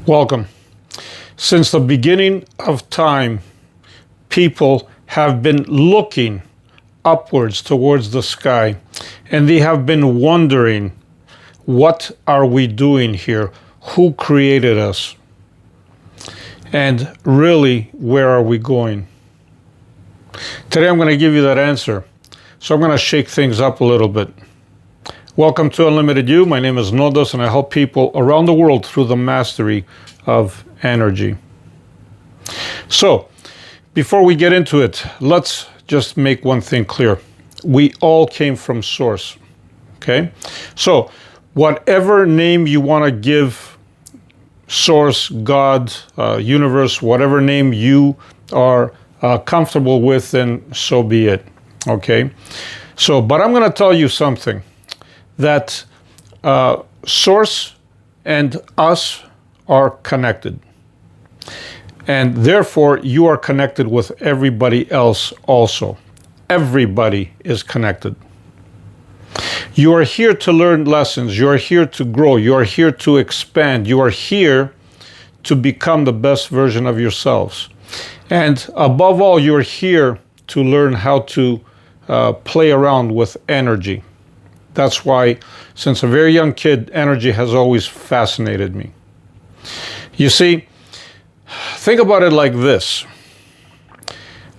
Welcome. Since the beginning of time, people have been looking upwards towards the sky, and they have been wondering, what are we doing here? Who created us? And really, where are we going? Today I'm going to give you that answer. So I'm going to shake things up a little bit. Welcome to Unlimited You. My name is Nodos, and I help people around the world through the mastery of energy. So, before we get into it, let's just make one thing clear. We all came from Source, okay? So, whatever name you want to give Source, God, universe, whatever name you are comfortable with, then so be it, okay? So, but I'm going to tell you something, that Source and us are connected. And therefore, you are connected with everybody else also. Everybody is connected. You are here to learn lessons. You are here to grow. You are here to expand. You are here to become the best version of yourselves. And above all, you are here to learn how to play around with energy. That's why, since a very young kid, energy has always fascinated me. You see, think about it like this.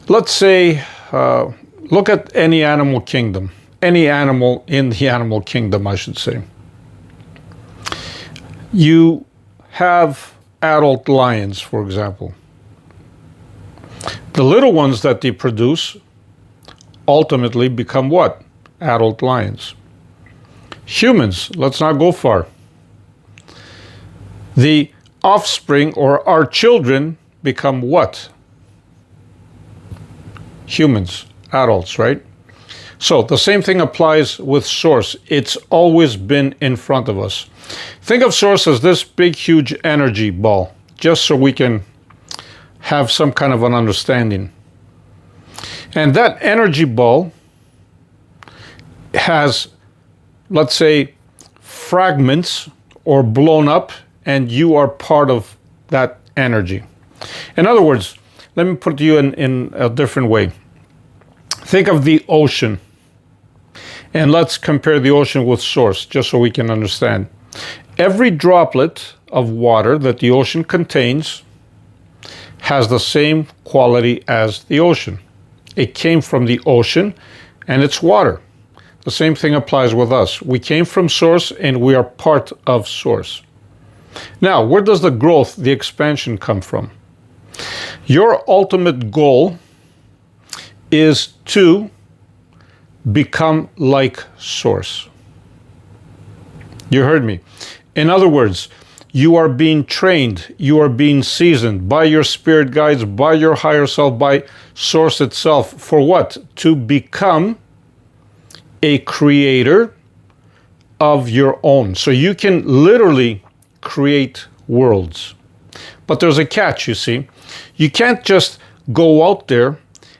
Let's say, look at any animal kingdom. Any animal in the animal kingdom, I should say. You have adult lions, for example. The little ones that they produce ultimately become what? Adult lions. Humans, let's not go far. The offspring, or our children, become what? Humans, adults, right? So the same thing applies with Source. It's always been in front of us. Think of Source as this big, huge energy ball, just so we can have some kind of an understanding. And that energy ball has, let's say, fragments or blown up, and you are part of that energy. In other words, let me put you in a different way. Think of the ocean, and let's compare the ocean with Source, just so we can understand. Every droplet of water that the ocean contains has the same quality as the ocean. It came from the ocean, and it's water. The same thing applies with us. We came from Source, and we are part of Source. Now, where does the growth, the expansion come from? Your ultimate goal is to become like Source. You heard me. In other words, you are being trained, you are being seasoned by your spirit guides, by your higher self, by Source itself. For what? To become a creator of your own. So you can literally create worlds. But there's a catch, you see. You can't just go out there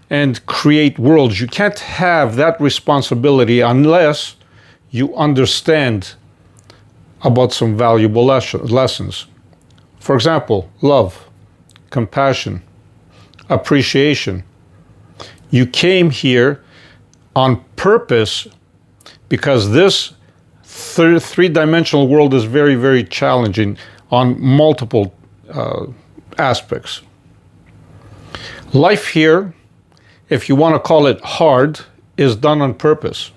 and create worlds. You can't have that responsibility unless you understand about some valuable lessons. For example, love, compassion, appreciation. You came here on purpose because this three-dimensional world is very, very challenging on multiple aspects. Life here, if you want to call it hard, is done on purpose.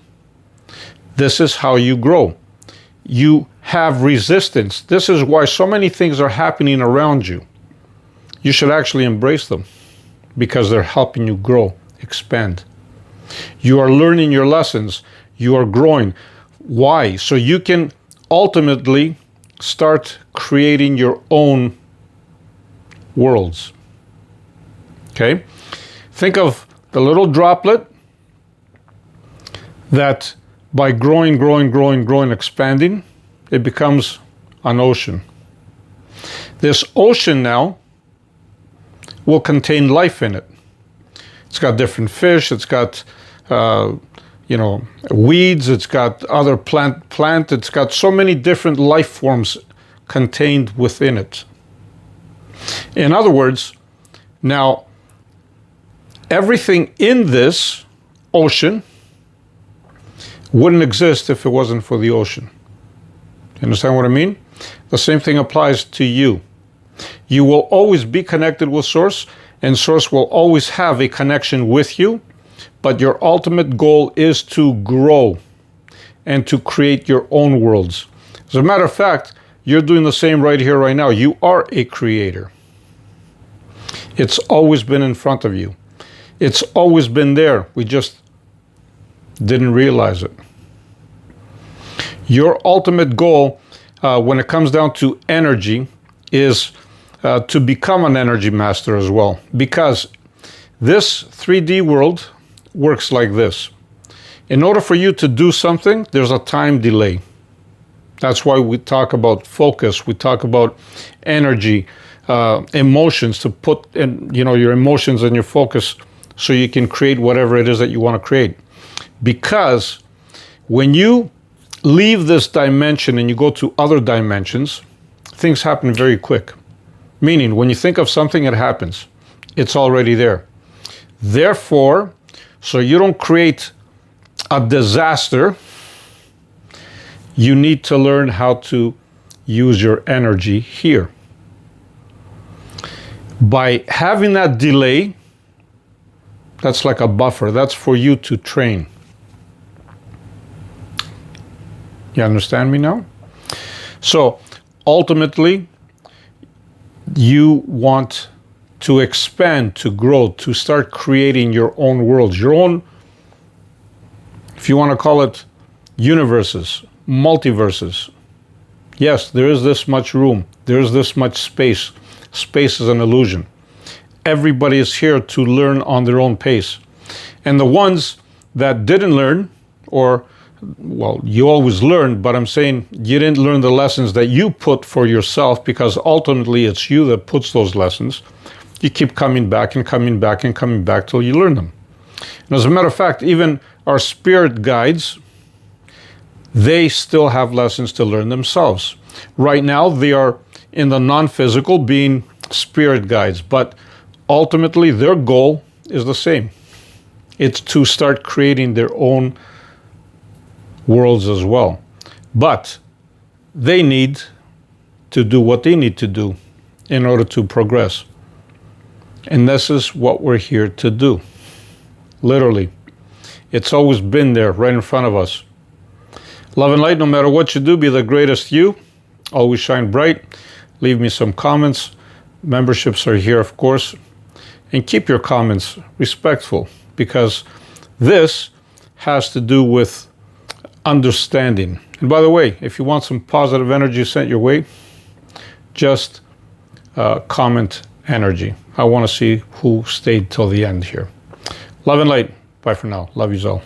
This is how you grow. You have resistance. This is why so many things are happening around you. You should actually embrace them because they're helping you grow, expand. You are learning your lessons. You are growing. Why? So you can ultimately start creating your own worlds. Okay? Think of the little droplet that by growing, expanding, it becomes an ocean. This ocean now will contain life in it. It's got different fish, it's got weeds, it's got other plant, it's got so many different life forms contained within it. In other words, now everything in this ocean wouldn't exist if it wasn't for the ocean. You understand what I mean? The same thing applies to you. You will always be connected with Source, and Source will always have a connection with you, but your ultimate goal is to grow and to create your own worlds. As a matter of fact, you're doing the same right here, right now. You are a creator. It's always been in front of you. It's always been there. We just didn't realize it. Your ultimate goal when it comes down to energy is to become an energy master as well, because this 3D world works like this. In order for you to do something, there's a time delay. That's why we talk about focus. We talk about energy, emotions, to put in, your emotions and your focus so you can create whatever it is that you want to create. Because when you leave this dimension and you go to other dimensions, things happen very quick. Meaning, when you think of something, it happens. It's already there. Therefore, so you don't create a disaster, you need to learn how to use your energy here. By having that delay, that's like a buffer. That's for you to train. You understand me now? So ultimately, you want to expand, to grow, to start creating your own worlds, your own, if you want to call it, universes, multiverses. Yes, there is this much room. There is this much space. Space is an illusion. Everybody is here to learn on their own pace. And the ones that didn't learn, or, well, you always learn, but I'm saying you didn't learn the lessons that you put for yourself, because ultimately it's you that puts those lessons. You keep coming back and coming back and coming back till you learn them. And as a matter of fact, even our spirit guides, they still have lessons to learn themselves. Right now, they are in the non-physical being spirit guides, but ultimately their goal is the same. It's to start creating their own worlds as well. But they need to do what they need to do in order to progress. And this is what we're here to do. Literally. It's always been there, right in front of us. Love and light, no matter what you do, be the greatest you. Always shine bright. Leave me some comments. Memberships are here, of course. And keep your comments respectful, because this has to do with understanding. And by the way, if you want some positive energy sent your way, just comment energy. I want to see who stayed till the end here. Love and light. Bye for now. Love yous all.